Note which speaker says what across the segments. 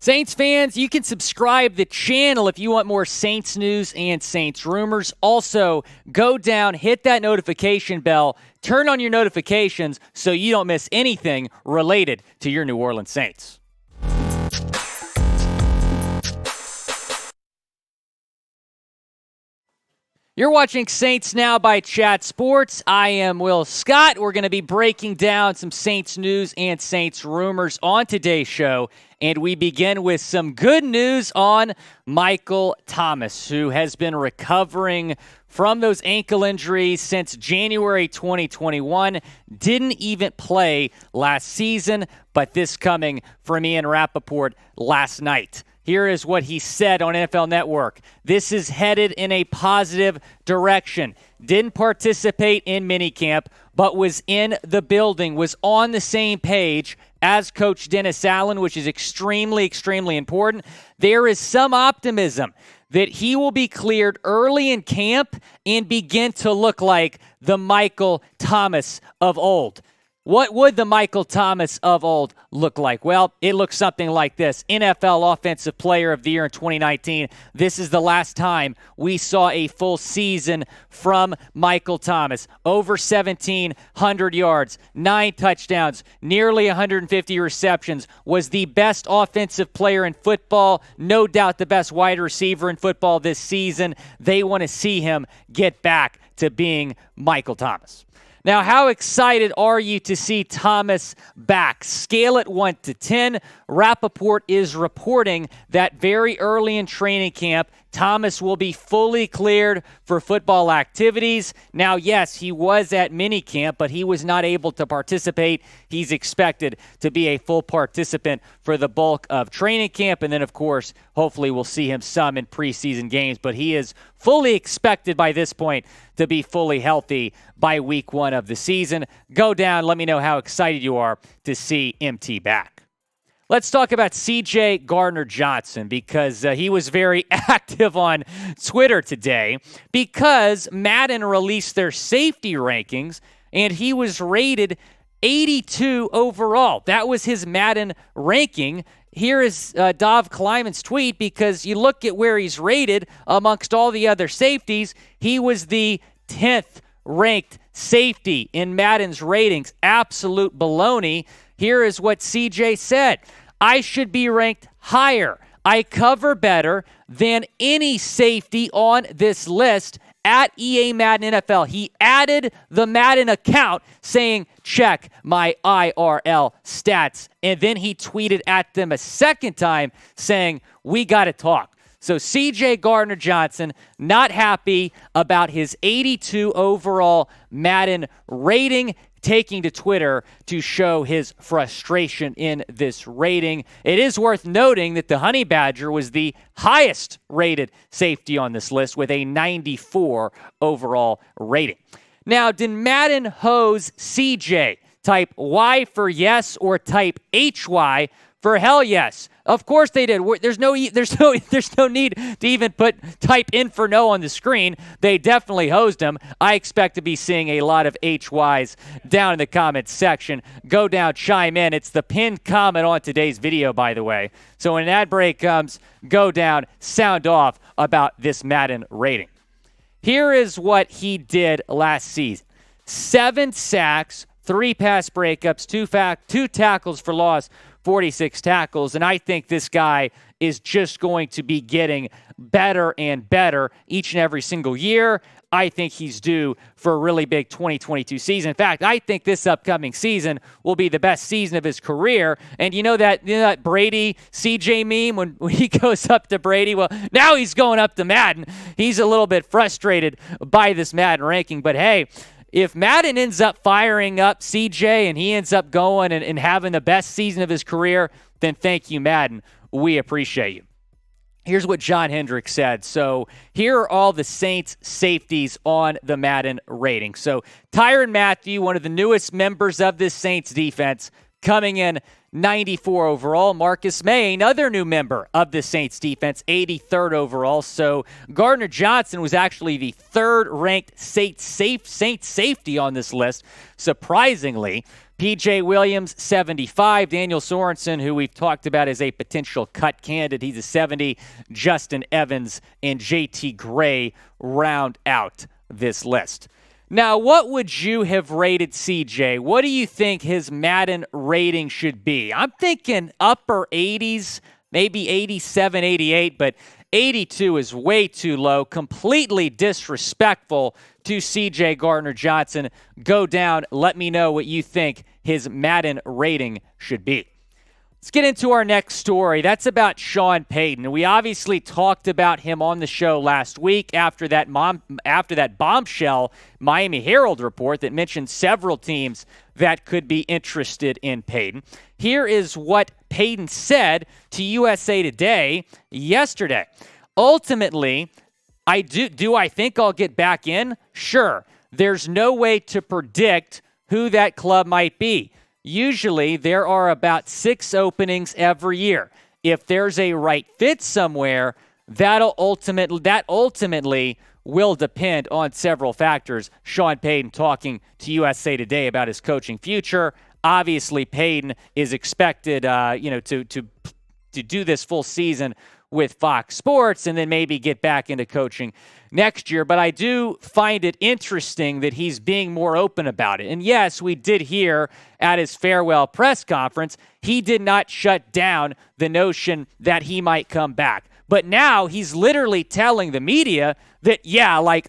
Speaker 1: Saints fans, you can subscribe the channel if you want more Saints news and Saints rumors. Also, go down, hit that notification bell, turn on your notifications so you don't miss anything related to your New Orleans Saints. You're watching Saints Now by Chat Sports. I am Will Scott. We're going to be breaking down some Saints news and Saints rumors on today's show. And we begin with some good news on Michael Thomas, who has been recovering from those ankle injuries since January 2021. Didn't even play last season, but this coming from Ian Rapoport last night. Here is what he said on NFL Network. This is headed in a positive direction. Didn't participate in minicamp, but was in the building, was on the same page as Coach Dennis Allen, which is extremely, extremely important. There is some optimism that he will be cleared early in camp and begin to look like the Michael Thomas of old. What would the Michael Thomas of old look like? Well, it looks something like this. NFL Offensive Player of the Year in 2019. This is the last time we saw a full season from Michael Thomas. Over 1,700 yards, 9 touchdowns, nearly 150 receptions. Was the best offensive player in football. No doubt the best wide receiver in football this season. They want to see him get back to being Michael Thomas. Now, how excited are you to see Thomas back? Scale it 1 to 10. Rapoport is reporting that very early in training camp, Thomas will be fully cleared for football activities. Now, yes, he was at minicamp, but he was not able to participate. He's expected to be a full participant for the bulk of training camp. And then, of course, hopefully we'll see him some in preseason games. But he is fully expected by this point to be fully healthy by week 1 of the season. Go down. Let me know how excited you are to see MT back. Let's talk about CJ Gardner-Johnson because he was very active on Twitter today because Madden released their safety rankings and he was rated 82 overall. That was his Madden ranking. Here is Dov Kleiman's tweet because you look at where he's rated amongst all the other safeties. He was the 10th ranked safety in Madden's ratings. Absolute baloney. Here is what CJ said. I should be ranked higher. I cover better than any safety on this list at EA Madden NFL. He added the Madden account saying, check my IRL stats. And then he tweeted at them a second time saying, we got to talk. So CJ Gardner-Johnson not happy about his 82 overall Madden rating, taking to Twitter to show his frustration in this rating. It is worth noting that the Honey Badger was the highest rated safety on this list with a 94 overall rating. Now, did Madden hose CJ? Type Y for yes or type HY for hell yes. Of course they did. There's no need to even type in for no on the screen. They definitely hosed him. I expect to be seeing a lot of HYs down in the comments section. Go down, chime in. It's the pinned comment on today's video, by the way. So when an ad break comes, go down, sound off about this Madden rating. Here is what he did last season. 7 sacks, 3 pass breakups, 2 tackles for loss, 46 tackles, and I think this guy is just going to be getting better and better each and every single year. I think he's due for a really big 2022 season. In fact, I think this upcoming season will be the best season of his career. And you know that Brady CJ meme when he goes up to Brady? Well, now he's going up to Madden. He's a little bit frustrated by this Madden ranking, but hey, if Madden ends up firing up CJ and he ends up going and having the best season of his career, then thank you, Madden. We appreciate you. Here's what John Hendricks said. So here are all the Saints safeties on the Madden rating. So Tyrann Mathieu, one of the newest members of this Saints defense, coming in 94 overall. Marcus May, another new member of the Saints defense, 83rd overall. So Gardner-Johnson was actually the 3rd ranked Saints safety on this list. Surprisingly, PJ Williams, 75. Daniel Sorensen, who we've talked about as a potential cut candidate, he's a 70. Justin Evans and JT Gray round out this list. Now, what would you have rated CJ? What do you think his Madden rating should be? I'm thinking upper 80s, maybe 87, 88, but 82 is way too low, completely disrespectful to CJ Gardner-Johnson. Go down. Let me know what you think his Madden rating should be. Let's get into our next story. That's about Sean Payton. We obviously talked about him on the show last week after that bombshell Miami Herald report that mentioned several teams that could be interested in Payton. Here is what Payton said to USA Today yesterday. Ultimately, I think I'll get back in? Sure. There's no way to predict who that club might be. Usually, there are about 6 openings every year. If there's a right fit somewhere, that ultimately will depend on several factors. Sean Payton talking to USA Today about his coaching future. Obviously, Payton is expected, to do this full season with Fox Sports and then maybe get back into coaching next year. But I do find it interesting that he's being more open about it. And yes, we did hear at his farewell press conference, he did not shut down the notion that he might come back. But now he's literally telling the media that,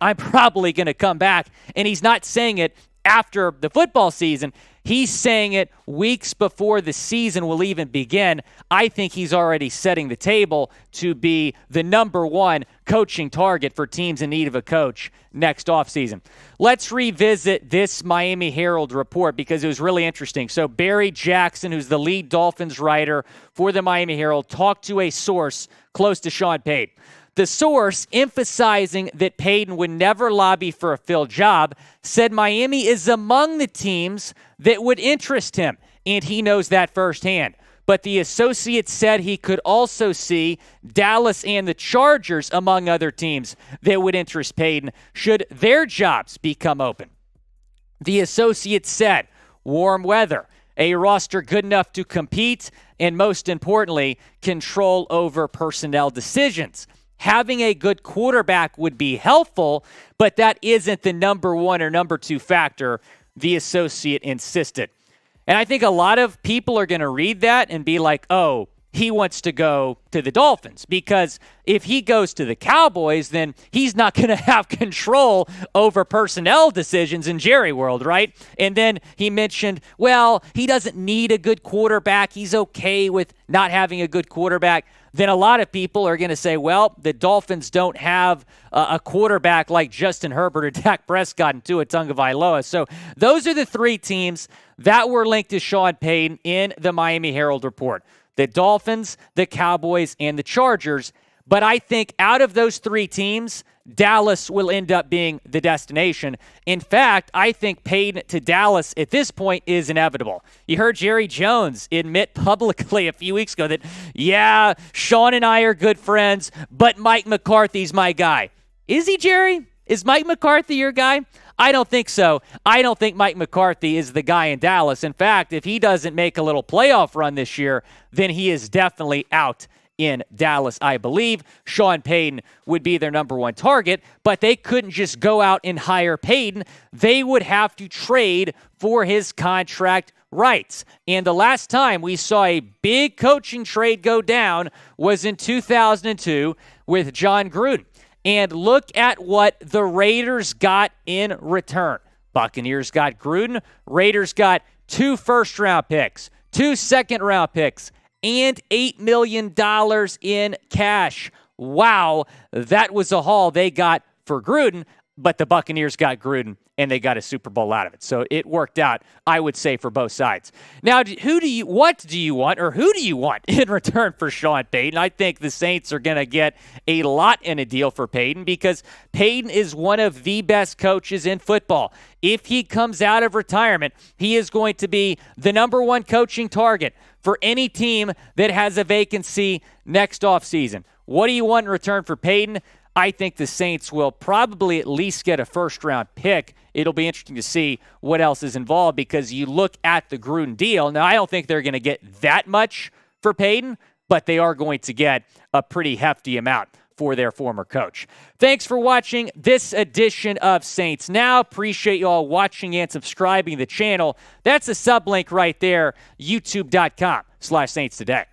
Speaker 1: I'm probably going to come back. And he's not saying it after the football season. He's saying it weeks before the season will even begin. I think he's already setting the table to be the number one coaching target for teams in need of a coach next offseason. Let's revisit this Miami Herald report because it was really interesting. So Barry Jackson, who's the lead Dolphins writer for the Miami Herald, talked to a source close to Sean Payton. The source, emphasizing that Payton would never lobby for a filled job, said Miami is among the teams that would interest him, and he knows that firsthand. But the associate said he could also see Dallas and the Chargers among other teams that would interest Payton should their jobs become open. The associate said, warm weather, a roster good enough to compete, and most importantly, control over personnel decisions. Having a good quarterback would be helpful, but that isn't the number one or number two factor, the associate insisted. And I think a lot of people are going to read that and be like, oh, he wants to go to the Dolphins. Because if he goes to the Cowboys, then he's not going to have control over personnel decisions in Jerry world, right? And then he mentioned, well, he doesn't need a good quarterback. He's okay with not having a good quarterback. Then a lot of people are going to say, well, the Dolphins don't have a quarterback like Justin Herbert or Dak Prescott and Tua Tagovailoa. So those are the 3 teams that were linked to Sean Payton in the Miami Herald report. The Dolphins, the Cowboys, and the Chargers. But I think out of those 3 teams, Dallas will end up being the destination. In fact, I think Payton to Dallas at this point is inevitable. You heard Jerry Jones admit publicly a few weeks ago that, yeah, Sean and I are good friends, but Mike McCarthy's my guy. Is he, Jerry? Is Mike McCarthy your guy? I don't think so. I don't think Mike McCarthy is the guy in Dallas. In fact, if he doesn't make a little playoff run this year, then he is definitely out in Dallas, I believe. Sean Payton would be their number one target, but they couldn't just go out and hire Payton. They would have to trade for his contract rights. And the last time we saw a big coaching trade go down was in 2002 with John Gruden. And look at what the Raiders got in return. Buccaneers got Gruden. Raiders got 2 first-round picks, 2 second-round picks, and $8 million in cash. Wow, that was a haul they got for Gruden, but the Buccaneers got Gruden, and they got a Super Bowl out of it. So it worked out, I would say, for both sides. Now, what do you want, or who do you want in return for Sean Payton? I think the Saints are going to get a lot in a deal for Payton because Payton is one of the best coaches in football. If he comes out of retirement, he is going to be the number one coaching target for any team that has a vacancy next offseason. What do you want in return for Payton? I think the Saints will probably at least get a first-round pick. It'll be interesting to see what else is involved because you look at the Gruden deal. Now, I don't think they're going to get that much for Payton, but they are going to get a pretty hefty amount for their former coach. Thanks for watching this edition of Saints Now. Appreciate you all watching and subscribing to the channel. That's a sub link right there, youtube.com/Saints Today.